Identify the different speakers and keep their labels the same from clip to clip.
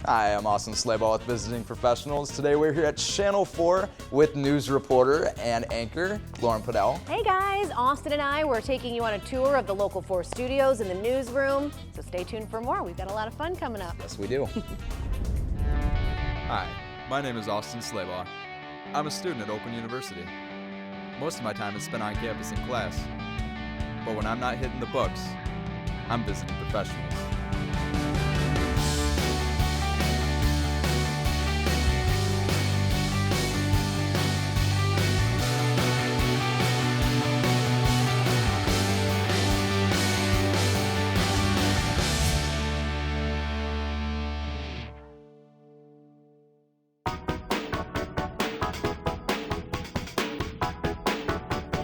Speaker 1: Hi, I'm Austin Slabough with Visiting Professionals. Today we're here at Channel 4 with news reporter and anchor Lauren Podell.
Speaker 2: Hey guys, Austin and I, we're taking you on a tour of the Local 4 studios and the newsroom. So stay tuned for more. We've got a lot of fun coming up.
Speaker 1: Yes, we do.
Speaker 3: Hi, my name is Austin Slabough. I'm a student at Oakland University. Most of my time is spent on campus in class. But when I'm not hitting the books, I'm visiting professionals.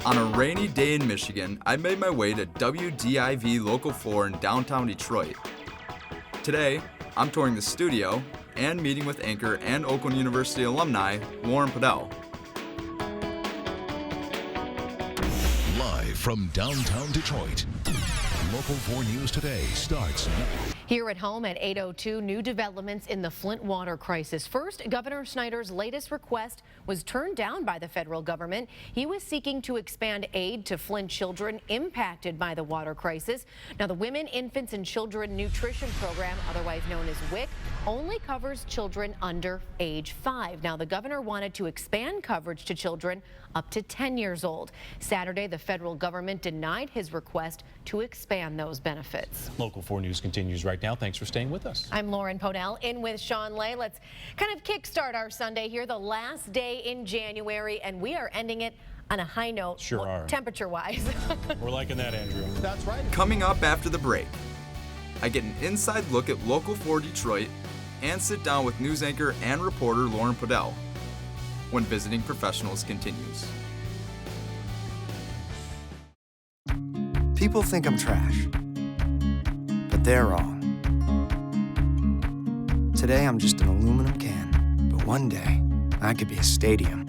Speaker 3: On a rainy day in Michigan, I made my way to WDIV Local 4 in downtown Detroit. Today, I'm touring the studio and meeting with anchor and Oakland University alumni Lauren Podell.
Speaker 4: Live from downtown Detroit, Local 4 News Today starts now.
Speaker 5: Here at home at 8:02, new developments in the Flint water crisis. First, Governor Snyder's latest request was turned down by the federal government. He was seeking to expand aid to Flint children impacted by the water crisis. Now, the Women, Infants, and Children Nutrition Program, otherwise known as WIC, only covers children under age 5. Now, the governor wanted to expand coverage to children up to 10 years old. Saturday, the federal government denied his request to expand those benefits.
Speaker 6: Local 4 News continues right now. Thanks for staying with us.
Speaker 5: I'm Lauren Podell, in with Sean Lay. Let's kind of kickstart our Sunday here, the last day in January, and we are ending it on a high note.
Speaker 6: Sure are.
Speaker 5: Temperature-wise.
Speaker 6: We're liking that, Andrew. That's right.
Speaker 3: Coming up after the break, I get an inside look at Local 4 Detroit and sit down with news anchor and reporter Lauren Podell when Visiting Professionals continues.
Speaker 7: People think I'm trash, but they're wrong. Today I'm just an aluminum can, but one day I could be a stadium.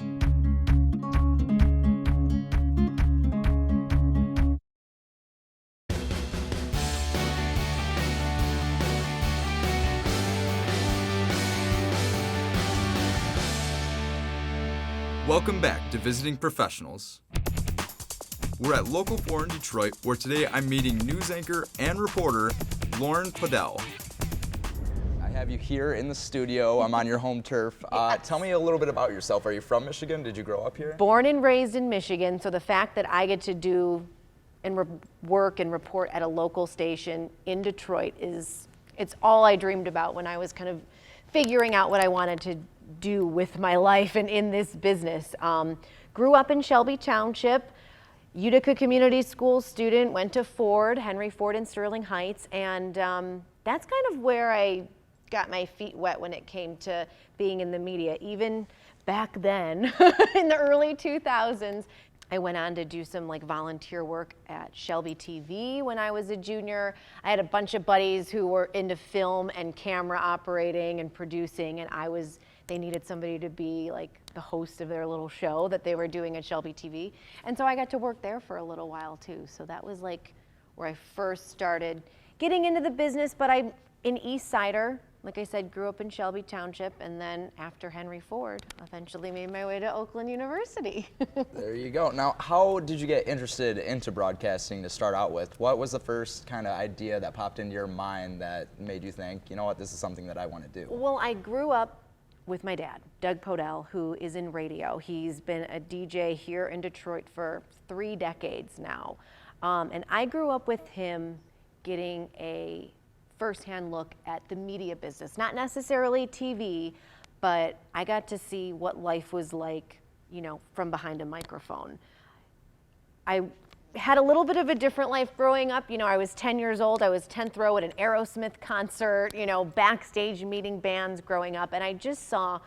Speaker 3: Welcome back to Visiting Professionals. We're at Local 4 in Detroit, where today I'm meeting news anchor and reporter Lauren Podell.
Speaker 1: I have you here in the studio. I'm on your home turf.
Speaker 2: Yes.
Speaker 1: Tell me a little bit about yourself. Are you from Michigan? Did you grow up here?
Speaker 2: Born and raised in Michigan, so the fact that I get to do and work and report at a local station in Detroit it's all I dreamed about when I was kind of figuring out what I wanted to do with my life and in this business. Grew up in Shelby Township, Utica Community School student, went to Henry Ford in Sterling Heights, and that's kind of where I got my feet wet when it came to being in the media. Even back then, in the early 2000s, I went on to do some volunteer work at Shelby TV when I was a junior. I had a bunch of buddies who were into film and camera operating and producing, and they needed somebody to be the host of their little show that they were doing at Shelby TV. And so I got to work there for a little while too. So that was where I first started getting into the business, but I'm an East Sider. Like I said, grew up in Shelby Township, and then after Henry Ford, eventually made my way to Oakland University.
Speaker 1: There you go. Now, how did you get interested into broadcasting to start out with? What was the first kind of idea that popped into your mind that made you think, you know what, this is something that I want to do?
Speaker 2: Well, I grew up with my dad, Doug Podell, who is in radio. He's been a DJ here in Detroit for 3 decades now. And I grew up with him getting a firsthand look at the media business, not necessarily TV, but I got to see what life was like, from behind a microphone. I had a little bit of a different life growing up. I was 10 years old. I was 10th row at an Aerosmith concert, backstage meeting bands growing up. And I just saw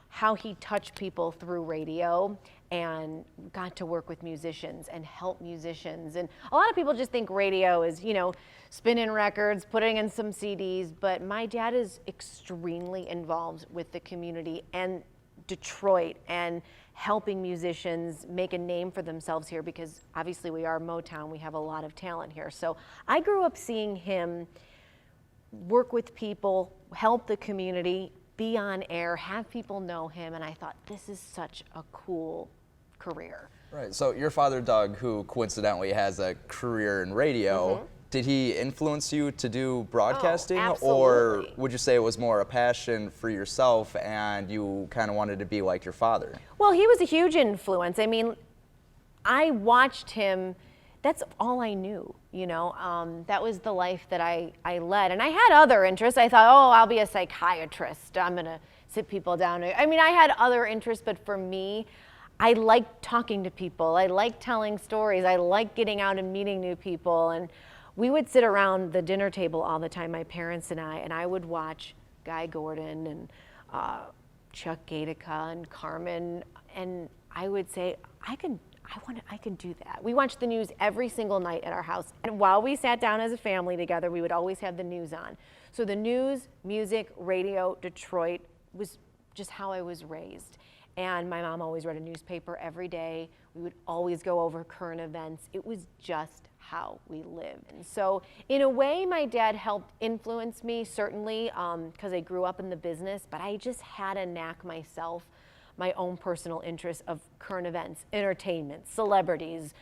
Speaker 2: how he touched people through radio and got to work with musicians and help musicians. And a lot of people just think radio is, spinning records, putting in some CDs, but my dad is extremely involved with the community and Detroit and helping musicians make a name for themselves here, because obviously we are Motown, we have a lot of talent here. So I grew up seeing him work with people, help the community, be on air, have people know him, and I thought, this is such a cool career.
Speaker 1: Right, so your father, Doug, who coincidentally has a career in radio, did he influence you to do broadcasting? Or
Speaker 2: absolutely.
Speaker 1: would you say it was more a passion for yourself and you kind of wanted to be like your father?
Speaker 2: Well, he was a huge influence. I mean, I watched him. That's all I knew, you know. That was the life that I led. And I had other interests. I thought, oh, I'll be a psychiatrist. I'm going to sit people down. I mean, I had other interests, but for me, I like talking to people. I like telling stories. I like getting out and meeting new people. And we would sit around the dinner table all the time, my parents and I would watch Guy Gordon and Chuck Gatica and Carmen, and I would say, I can do that. We watched the news every single night at our house. And while we sat down as a family together, we would always have the news on. So the news, music, radio, Detroit was just how I was raised. And my mom always read a newspaper every day. We would always go over current events. It was just how we lived. And so in a way, my dad helped influence me, certainly, because I grew up in the business, but I just had a knack myself, my own personal interests of current events, entertainment, celebrities,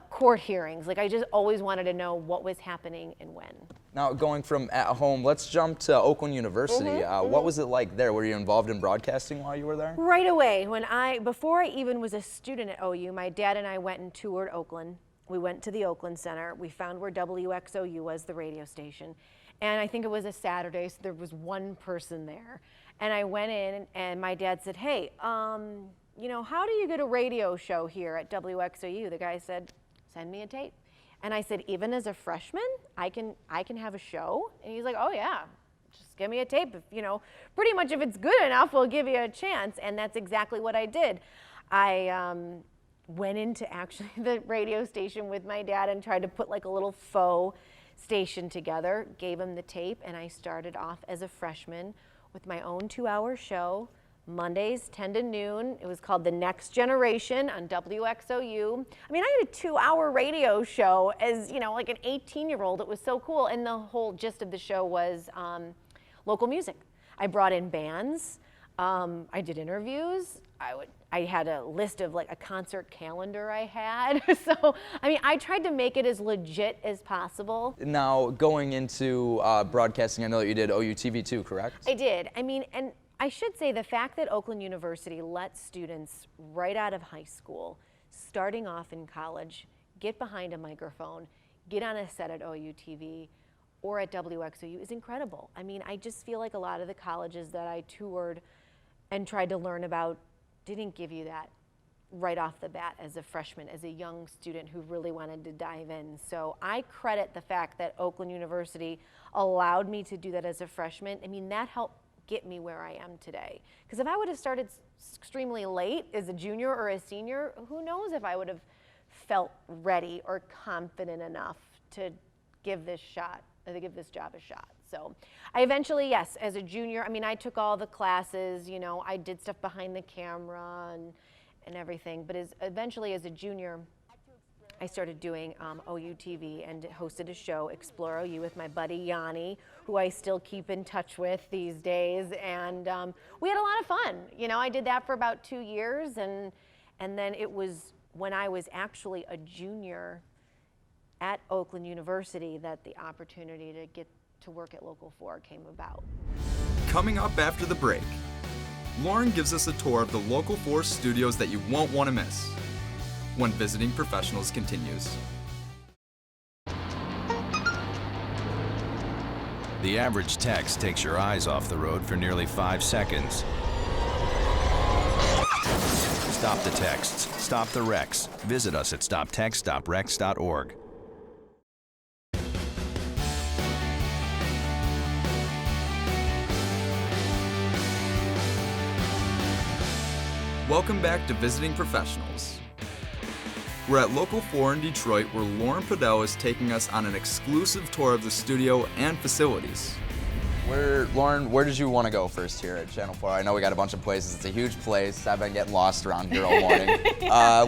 Speaker 2: court hearings. Like, I just always wanted to know what was happening and when.
Speaker 1: Now, going from at home, let's jump to Oakland University. What was it like there? Were you involved in broadcasting while you were there?
Speaker 2: Right away, before I even was a student at OU, my dad and I went and toured Oakland. We went to the Oakland Center. We found where WXOU was, the radio station. And I think it was a Saturday, so there was one person there. And I went in, and my dad said, hey, you know, how do you get a radio show here at WXOU? The guy said, send me a tape. And I said, even as a freshman, I can have a show? And he's like, oh yeah, just give me a tape. If, you know, pretty much if it's good enough, we'll give you a chance. And that's exactly what I did. I went into actually the radio station with my dad and tried to put like a little faux station together, gave him the tape, and I started off as a freshman with my own 2-hour show, Mondays 10 to noon. It was called The Next Generation on WXOU. I mean, I had a 2-hour radio show as, you know, like an 18-year-old. It was so cool. And the whole gist of the show was local music. I brought in bands. I did interviews. I had a list of like a concert calendar I had. So, I mean, I tried to make it as legit as possible.
Speaker 1: Now, going into broadcasting, I know that you did OU TV too, correct?
Speaker 2: I did. I mean, and I should say the fact that Oakland University lets students right out of high school, starting off in college, get behind a microphone, get on a set at OU TV or at WXOU is incredible. I mean, I just feel like a lot of the colleges that I toured and tried to learn about didn't give you that right off the bat as a freshman, as a young student who really wanted to dive in. So I credit the fact that Oakland University allowed me to do that as a freshman. I mean, that helped get me where I am today. Because if I would have started extremely late as a junior or a senior, who knows if I would have felt ready or confident enough to give this job a shot. So I eventually, yes, as a junior, I mean, I took all the classes, you know, I did stuff behind the camera and everything, but eventually as a junior, I started doing OU TV and hosted a show, Explore OU, with my buddy Yanni, who I still keep in touch with these days, and we had a lot of fun. You know, I did that for about 2 years, and then it was when I was actually a junior at Oakland University that the opportunity to get to work at Local 4 came about.
Speaker 3: Coming up after the break, Lauren gives us a tour of the Local 4 studios that you won't want to miss when Visiting Professionals continues.
Speaker 8: The average text takes your eyes off the road for nearly 5 seconds. Stop the texts. Stop the wrecks. Visit us at stoptextstoprex.org.
Speaker 3: Welcome back to Visiting Professionals. We're at Local 4 in Detroit, where Lauren Podell is taking us on an exclusive tour of the studio and facilities.
Speaker 1: Lauren, where did you want to go first here at Channel 4? I know we got a bunch of places. It's a huge place. I've been getting lost around here all morning.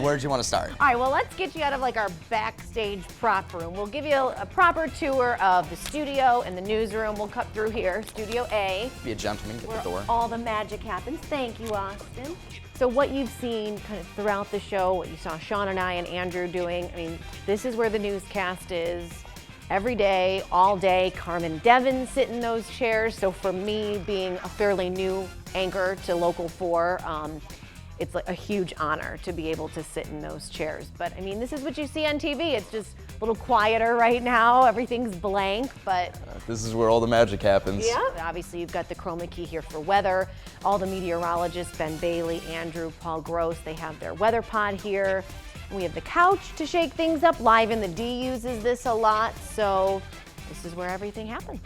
Speaker 1: Where did you want to start?
Speaker 2: All right, well, let's get you out of like our backstage prop room. We'll give you a proper tour of the studio and the newsroom. We'll cut through here, Studio A.
Speaker 1: Be a gentleman, get the door.
Speaker 2: All the magic happens. Thank you, Austin. So what you've seen kind of throughout the show, what you saw Sean and I and Andrew doing, I mean, this is where the newscast is. Every day, all day, Carmen Devin sit in those chairs. So for me, being a fairly new anchor to Local 4, it's like a huge honor to be able to sit in those chairs. But I mean, this is what you see on TV. It's just a little quieter right now. Everything's blank, but
Speaker 1: This is where all the magic happens.
Speaker 2: yeah. Obviously, you've got the chroma key here for weather. All the meteorologists, Ben Bailey, Andrew, Paul Gross, they have their weather pod here. We have the couch to shake things up. Live in the D uses this a lot, so this is where everything happens.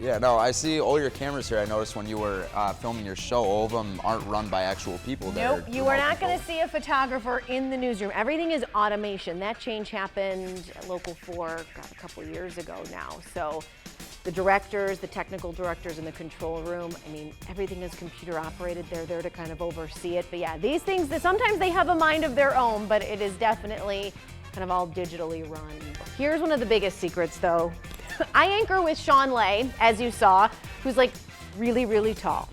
Speaker 1: Yeah, no, I see all your cameras here. I noticed when you were filming your show, all of them aren't run by actual people.
Speaker 2: Nope, you are not going to see a photographer in the newsroom. Everything is automation. That change happened at Local 4 a couple of years ago now. So the directors, the technical directors in the control room, I mean, everything is computer operated. They're there to kind of oversee it. But yeah, these things, sometimes they have a mind of their own, but it is definitely kind of all digitally run. Here's one of the biggest secrets though. I anchor with Sean Lay, as you saw, who's like really, really tall.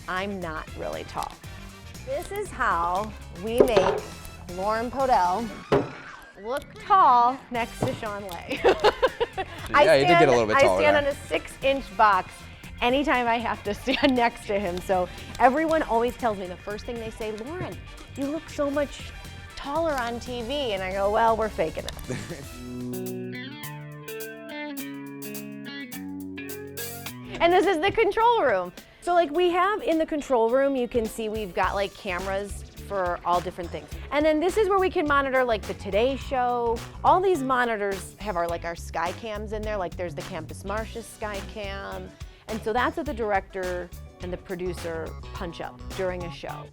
Speaker 2: I'm not really tall. This is how we make Lauren Podell look tall next to Sean Lay.
Speaker 1: Yeah, you did get a little bit taller
Speaker 2: I stand
Speaker 1: there.
Speaker 2: on a 6-inch box anytime I have to stand next to him. So everyone always tells me, the first thing they say, Lauren, you look so much taller on TV. And I go, well, we're faking it. And this is the control room. So like we have in the control room, you can see we've got like cameras for all different things. And then this is where we can monitor like the Today Show. All these monitors have our sky cams in there, like there's the Campus Martius sky cam. And so that's what the director and the producer punch up during a show.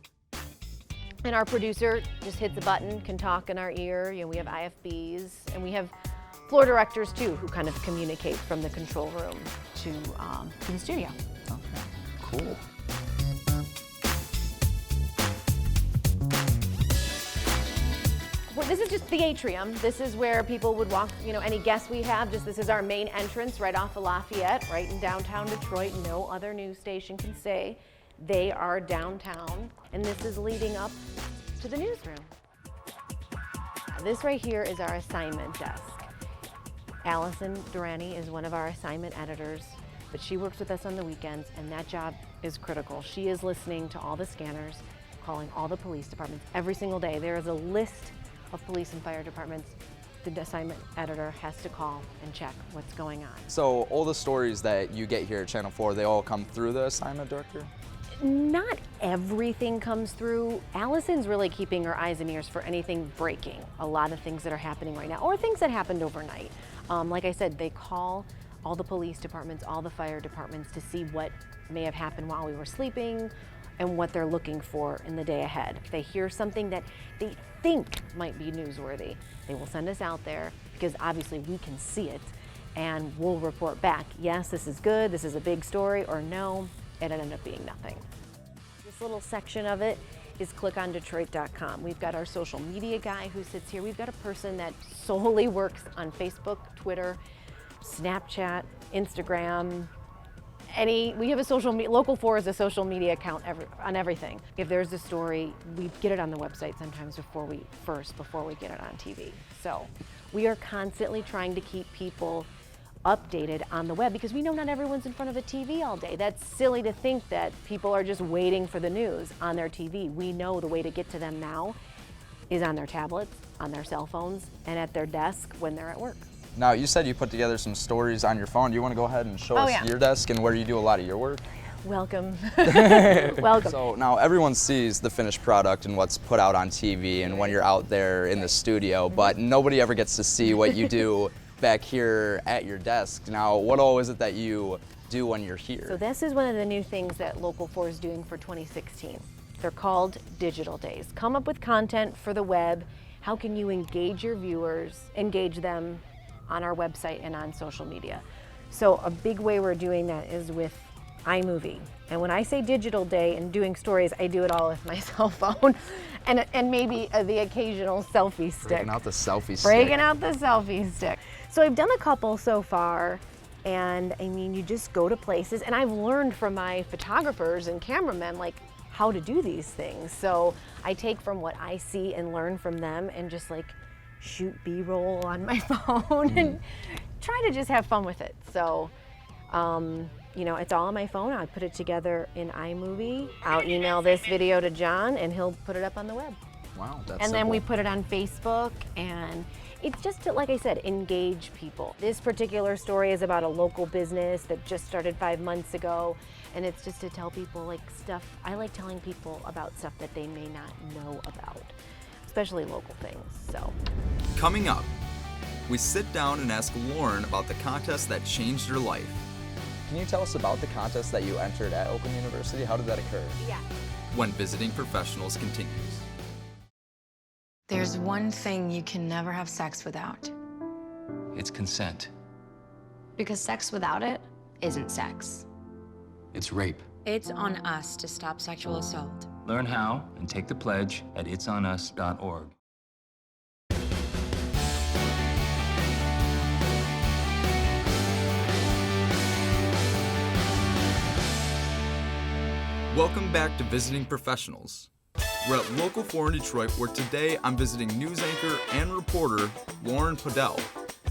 Speaker 2: And our producer just hits a button, can talk in our ear. You know, we have IFBs, and we have floor directors too, who kind of communicate from the control room to the studio.
Speaker 1: Okay, cool.
Speaker 2: Well, this is just the atrium. This is where people would walk, you know, any guests we have, this is our main entrance right off of Lafayette, right in downtown Detroit. No other news station can say they are downtown. And this is leading up to the newsroom. This right here is our assignment desk. Allison Durrani is one of our assignment editors, but she works with us on the weekends, and that job is critical. She is listening to all the scanners, calling all the police departments every single day. There is a list of police and fire departments the assignment editor has to call and check what's going on.
Speaker 1: So all the stories that you get here at Channel 4, they all come through the assignment director?
Speaker 2: Not everything comes through. Allison's really keeping her eyes and ears for anything breaking. A lot of things that are happening right now, or things that happened overnight. Like I said, they call all the police departments, all the fire departments to see what may have happened while we were sleeping and what they're looking for in the day ahead. If they hear something that they think might be newsworthy, they will send us out there, because obviously we can see it, and we'll report back. Yes, this is good, this is a big story, or no, it ended up being nothing. This little section of it is clickondetroit.com. We've got our social media guy who sits here. We've got a person that solely works on Facebook, Twitter, Snapchat, Instagram, we have a social media, Local 4 is a social media account on everything. If there's a story, we get it on the website sometimes before we get it on TV. So we are constantly trying to keep people updated on the web, because we know not everyone's in front of a TV all day. That's silly to think that people are just waiting for the news on their TV. We know the way to get to them now is on their tablets, on their cell phones, and at their desk when they're at work.
Speaker 1: Now, you said you put together some stories on your phone. Do you want to go ahead and show us your desk and where you do a lot of your work?
Speaker 2: Welcome. Welcome.
Speaker 1: So now everyone sees the finished product and what's put out on TV and when you're out there in the studio, but nobody ever gets to see what you do back here at your desk. Now, what all is it that you do when you're here?
Speaker 2: So this is one of the new things that Local 4 is doing for 2016. They're called Digital Days. Come up with content for the web. How can you engage your viewers, engage them on our website and on social media? So a big way we're doing that is with iMovie. And when I say digital day and doing stories, I do it all with my cell phone and maybe the occasional selfie stick.
Speaker 1: Breaking out the selfie stick.
Speaker 2: Breaking out the selfie stick. So I've done a couple so far, and I mean, you just go to places, and I've learned from my photographers and cameramen like how to do these things. So I take from what I see and learn from them and just like shoot B-roll on my phone and try to just have fun with it. So, you know, it's all on my phone. I put it together in iMovie. I'll email this video to John and he'll put it up on the web.
Speaker 1: Wow, that's
Speaker 2: And then
Speaker 1: simple.
Speaker 2: we put it on Facebook, and it's just to, like I said, engage people. This particular story is about a local business that just started 5 months ago, and it's just to tell people like stuff. I like telling people about stuff that they may not know about, especially local things. So,
Speaker 3: Coming up, we sit down and ask Lauren about the contest that changed her life.
Speaker 1: Can you tell us about the contest that you entered at Oakland University? How did that occur?
Speaker 2: yeah.
Speaker 3: When Visiting Professionals continues.
Speaker 9: There's one thing you can never have sex without.
Speaker 10: It's consent.
Speaker 9: Because sex without it isn't sex.
Speaker 10: It's rape.
Speaker 9: It's on us to stop sexual assault.
Speaker 10: Learn how and take the pledge at itsonus.org.
Speaker 3: Welcome back to Visiting Professionals. We're at Local 4 in Detroit, where today I'm visiting news anchor and reporter Lauren Podell.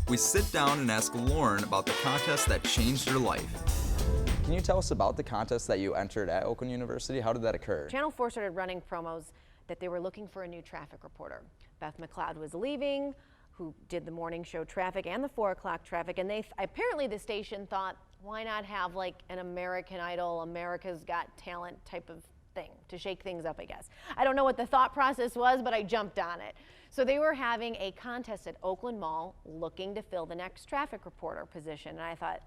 Speaker 3: We sit down and ask Lauren about the contest that changed her life.
Speaker 1: Can you tell us about the contest that you entered at Oakland University? How did that occur?
Speaker 2: Channel 4 started running promos that they were looking for a new traffic reporter. Beth McLeod was leaving, who did the morning show traffic and the 4 o'clock traffic, and apparently the station thought, why not have like an American Idol, America's Got Talent type of thing to shake things up, I guess. I don't know what the thought process was, but I jumped on it. So they were having a contest at Oakland Mall looking to fill the next traffic reporter position, and I thought,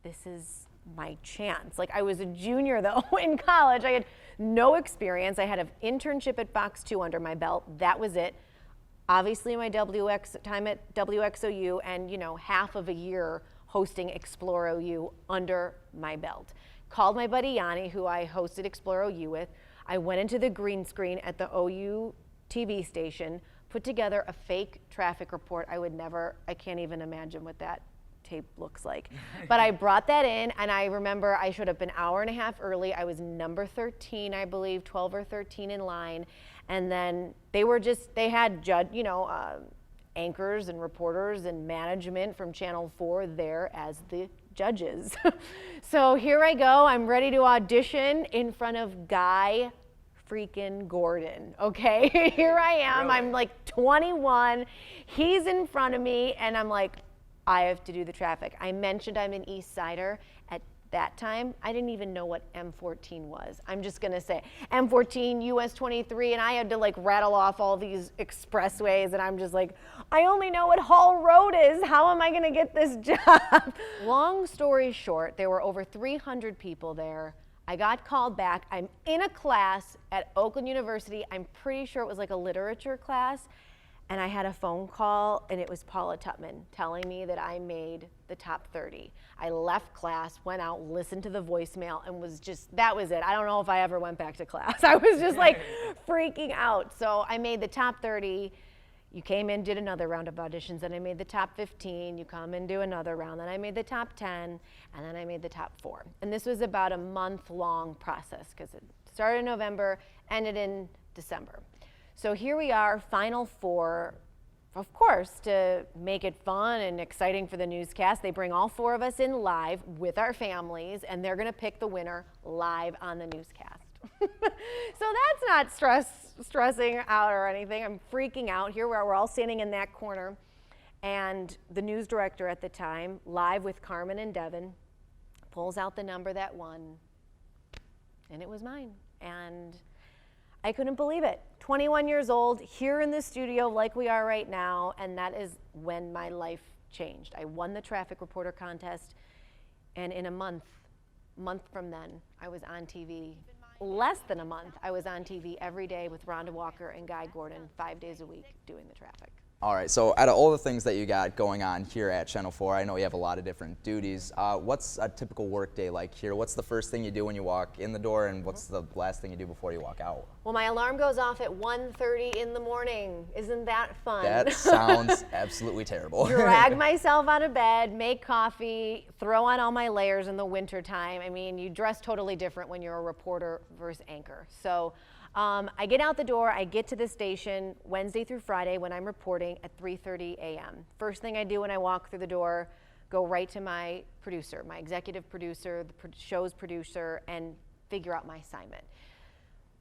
Speaker 2: this is my chance. Like, I was a junior though in college. I had no experience. I had an internship at Fox 2 under my belt. That was it. Obviously my time at WXOU, and you know, half of a year hosting Explore OU under my belt. Called my buddy Yanni, who I hosted Explore OU with. I went into the green screen at the OU TV station, put together a fake traffic report. I can't even imagine what that tape looks like. But I brought that in, and I remember I showed up an hour and a half early. I was number 13, I believe, 12 or 13 in line. And then they had anchors and reporters and management from Channel 4 there as the judges. So here I go, I'm ready to audition in front of Guy freaking Gordon, okay? Here I am, really? I'm like 21, he's in front of me, and I'm like, I have to do the traffic. I mentioned I'm an East Sider. At that time, I didn't even know what M14 was. I'm just gonna say M14, US 23, and I had to like rattle off all these expressways, and I'm just like, I only know what Hall Road is. How am I gonna get this job? Long story short, there were over 300 people there. I got called back. I'm in a class at Oakland University. I'm pretty sure it was like a literature class. And I had a phone call, and it was Paula Tutman telling me that I made the top 30. I left class, went out, listened to the voicemail, and that was it. I don't know if I ever went back to class. I was just like freaking out. So I made the top 30. You came in, did another round of auditions, then I made the top 15. You come and do another round, then I made the top 10, and then I made the top 4. And this was about a month-long process, because it started in November, ended in December. So here we are, Final 4. Of course, to make it fun and exciting for the newscast, they bring all 4 of us in live with our families, and they're gonna pick the winner live on the newscast. So that's not stressing out or anything. I'm freaking out. Here we're all standing in that corner, and the news director at the time, live with Carmen and Devin, pulls out the number that won, and it was mine. And I couldn't believe it. 21 years old, here in the studio like we are right now, and that is when my life changed. I won the traffic reporter contest, and in a month from then, I was on TV. Less than a month, I was on TV every day with Rhonda Walker and Guy Gordon, 5 days a week, doing the traffic.
Speaker 1: All right, so out of all the things that you got going on here at Channel 4, I know you have a lot of different duties. What's a typical work day like here? What's the first thing you do when you walk in the door, and what's the last thing you do before you walk out?
Speaker 2: Well, my alarm goes off at 1:30 in the morning. Isn't that fun?
Speaker 1: That sounds absolutely terrible.
Speaker 2: Drag myself out of bed, make coffee, throw on all my layers in the wintertime. I mean, you dress totally different when you're a reporter versus anchor. So I get out the door, I get to the station Wednesday through Friday when I'm reporting at 3:30 a.m. First thing I do when I walk through the door, go right to my producer, my executive producer, the show's producer, and figure out my assignment.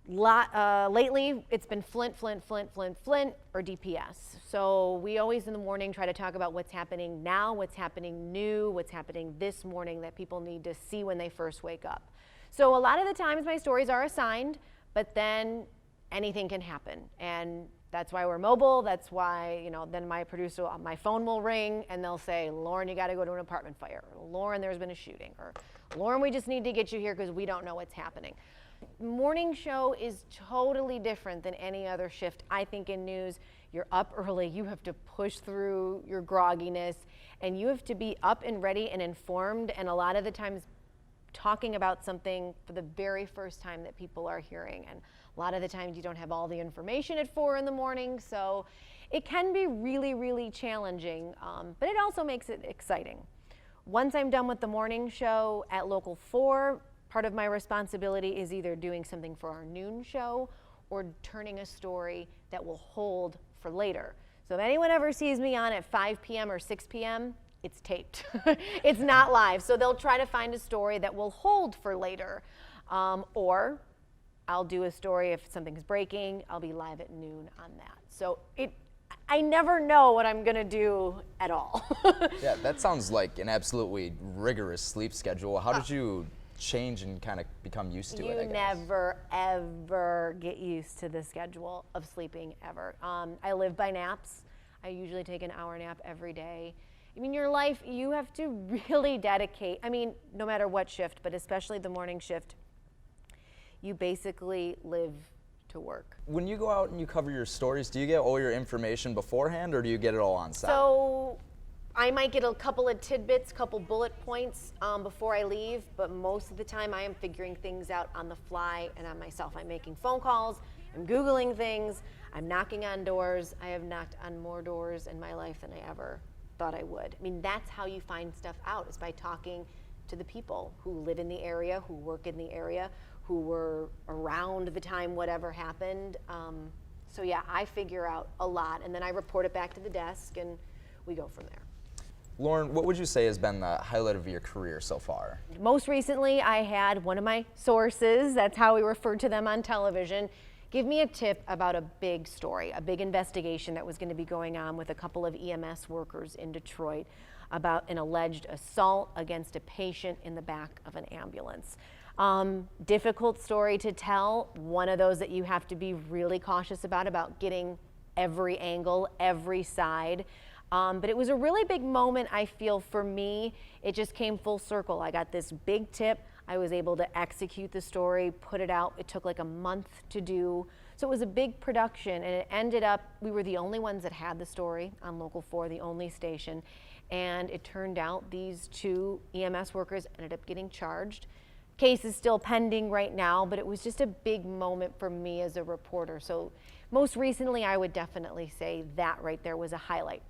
Speaker 2: Lately, it's been Flint, or DPS. So we always in the morning try to talk about what's happening now, what's happening new, what's happening this morning that people need to see when they first wake up. So a lot of the times my stories are assigned, but then anything can happen. And that's why we're mobile. That's why, you know, then my producer, my phone will ring and they'll say, Lauren, you got to go to an apartment fire. Or, Lauren, there's been a shooting. Or, Lauren, we just need to get you here because we don't know what's happening. Morning show is totally different than any other shift. I think in news, you're up early. You have to push through your grogginess and you have to be up and ready and informed. And a lot of the times talking about something for the very first time that people are hearing. And a lot of the times you don't have all the information at 4 in the morning. So it can be really, really challenging, but it also makes it exciting. Once I'm done with the morning show at Local 4, part of my responsibility is either doing something for our noon show or turning a story that will hold for later. So if anyone ever sees me on at 5 p.m. or 6 p.m., it's taped. It's not live. So they'll try to find a story that will hold for later. Or I'll do a story if something's breaking, I'll be live at noon on that. So I never know what I'm gonna do at all.
Speaker 1: Yeah, that sounds like an absolutely rigorous sleep schedule. How did you change and kind of become used to it, I guess?
Speaker 2: You never, ever get used to the schedule of sleeping, ever. I live by naps. I usually take an hour nap every day. I mean, your life, you have to really dedicate, I mean, no matter what shift, but especially the morning shift, you basically live to work.
Speaker 1: When you go out and you cover your stories, do you get all your information beforehand or do you get it all on set?
Speaker 2: So I might get a couple of tidbits, couple bullet points before I leave, but most of the time I am figuring things out on the fly and on myself. I'm making phone calls, I'm Googling things, I'm knocking on doors. I have knocked on more doors in my life than I ever thought I would. I mean, that's how you find stuff out, is by talking to the people who live in the area, who work in the area, who were around the time whatever happened. So yeah, I figure out a lot and then I report it back to the desk and we go from there.
Speaker 1: Lauren, what would you say has been the highlight of your career so far?
Speaker 2: Most recently, I had one of my sources, that's how we referred to them on television, give me a tip about a big story, a big investigation that was going to be going on with a couple of EMS workers in Detroit about an alleged assault against a patient in the back of an ambulance. Difficult story to tell, one of those that you have to be really cautious about getting every angle, every side. But it was a really big moment, I feel, for me. It just came full circle. I got this big tip. I was able to execute the story, put it out. It took like a month to do. So it was a big production, and it ended up, we were the only ones that had the story on Local 4, the only station. And it turned out these two EMS workers ended up getting charged. Case is still pending right now, but it was just a big moment for me as a reporter. So most recently, I would definitely say that right there was a highlight.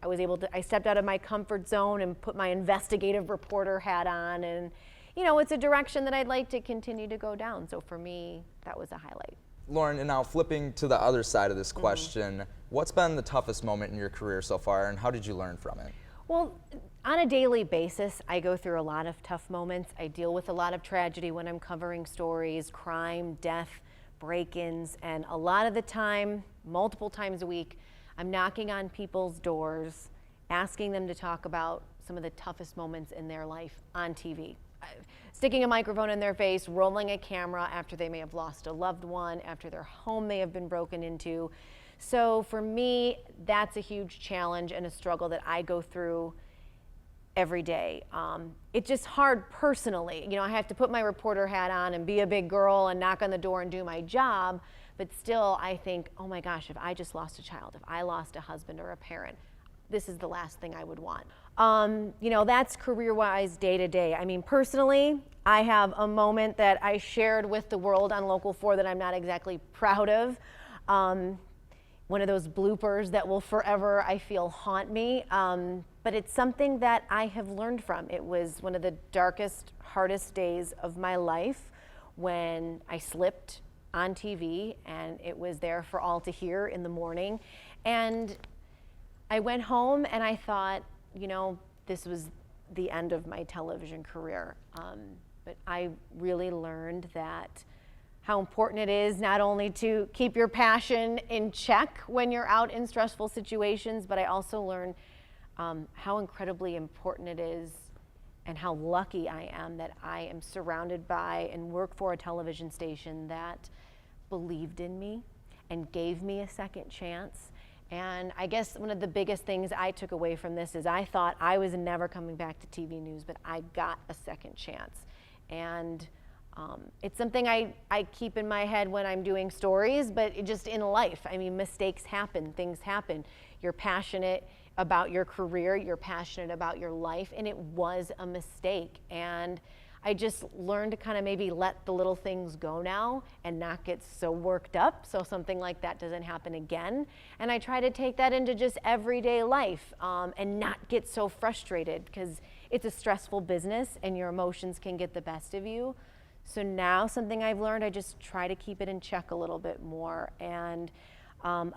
Speaker 2: I stepped out of my comfort zone and put my investigative reporter hat on, and you know, it's a direction that I'd like to continue to go down. So for me, that was a highlight.
Speaker 1: Lauren, and now flipping to the other side of this question, what's been the toughest moment in your career so far, and how did you learn from it?
Speaker 2: Well, on a daily basis, I go through a lot of tough moments. I deal with a lot of tragedy when I'm covering stories, crime, death, break-ins, and a lot of the time, multiple times a week, I'm knocking on people's doors, asking them to talk about some of the toughest moments in their life on TV. Sticking a microphone in their face, rolling a camera after they may have lost a loved one, after their home may have been broken into. So for me, that's a huge challenge and a struggle that I go through every day. It's just hard personally. You know, I have to put my reporter hat on and be a big girl and knock on the door and do my job, But still, I think, oh my gosh, if I just lost a child, if I lost a husband or a parent, this is the last thing I would want. You know, that's career-wise, day to day. I mean, personally, I have a moment that I shared with the world on Local 4 that I'm not exactly proud of. One of those bloopers that will forever, I feel, haunt me. But it's something that I have learned from. It was one of the darkest, hardest days of my life when I slipped on TV, and it was there for all to hear in the morning. And I went home and I thought, you know, this was the end of my television career. But I really learned that how important it is not only to keep your passion in check when you're out in stressful situations, but I also learned how incredibly important it is and how lucky I am that I am surrounded by and work for a television station that believed in me and gave me a second chance. And I guess one of the biggest things I took away from this is I thought I was never coming back to TV news, but I got a second chance. And it's something I keep in my head when I'm doing stories, but just in life. I mean, mistakes happen, things happen. You're passionate about your career, you're passionate about your life, and it was a mistake. And I just learned to kind of maybe let the little things go now and not get so worked up so something like that doesn't happen again. And I try to take that into just everyday life and not get so frustrated, because it's a stressful business and your emotions can get the best of you. So now something I've learned, I just try to keep it in check a little bit more. And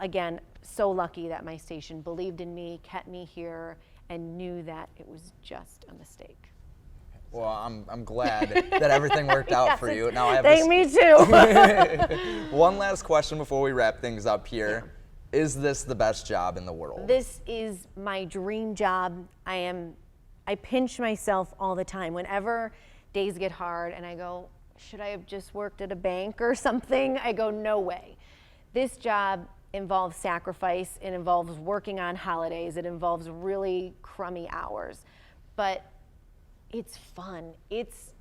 Speaker 2: again, so lucky that my station believed in me, kept me here, and knew that it was just a mistake.
Speaker 1: Well, I'm glad that everything worked out
Speaker 2: Yes,
Speaker 1: for you. Now I have
Speaker 2: thank me too.
Speaker 1: One last question before we wrap things up here. Yeah. Is this the best job in the world?
Speaker 2: This is my dream job. I pinch myself all the time. Whenever days get hard and I go, should I have just worked at a bank or something? I go, no way. This job involves sacrifice. It involves working on holidays. It involves really crummy hours. But it's fun. It's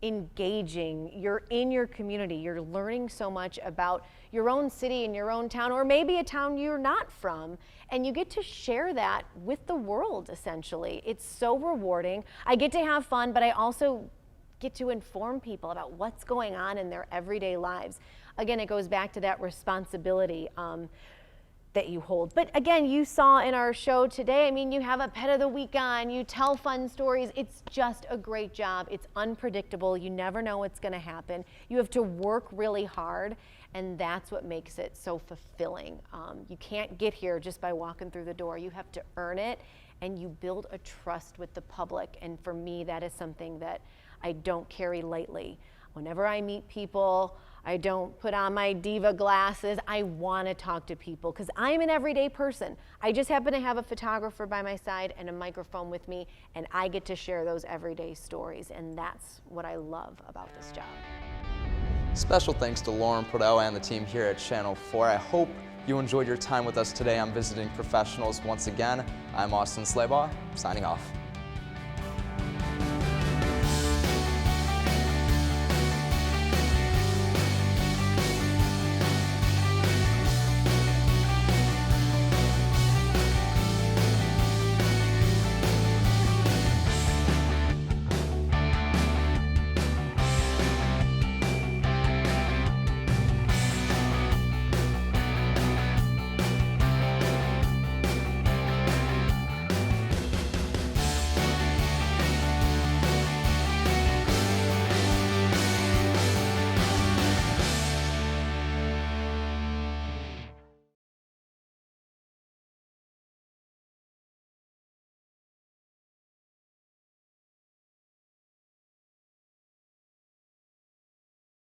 Speaker 2: engaging. You're in your community. You're learning so much about your own city and your own town, or maybe a town you're not from, and you get to share that with the world, essentially. It's so rewarding. I get to have fun, but I also get to inform people about what's going on in their everyday lives. Again, it goes back to that responsibility that you hold. But again, you saw in our show today, I mean, you have a pet of the week on, you tell fun stories. It's just a great job. It's unpredictable. You never know what's gonna happen. You have to work really hard, and that's what makes it so fulfilling. You can't get here just by walking through the door. You have to earn it, and you build a trust with the public. And for me, that is something that I don't carry lightly. Whenever I meet people, I don't put on my diva glasses. I want to talk to people because I'm an everyday person. I just happen to have a photographer by my side and a microphone with me, and I get to share those everyday stories, and that's what I love about this job.
Speaker 1: Special thanks to Lauren Podell and the team here at Channel 4. I hope you enjoyed your time with us today on Visiting Professionals. Once again, I'm Austin Slabough, signing off.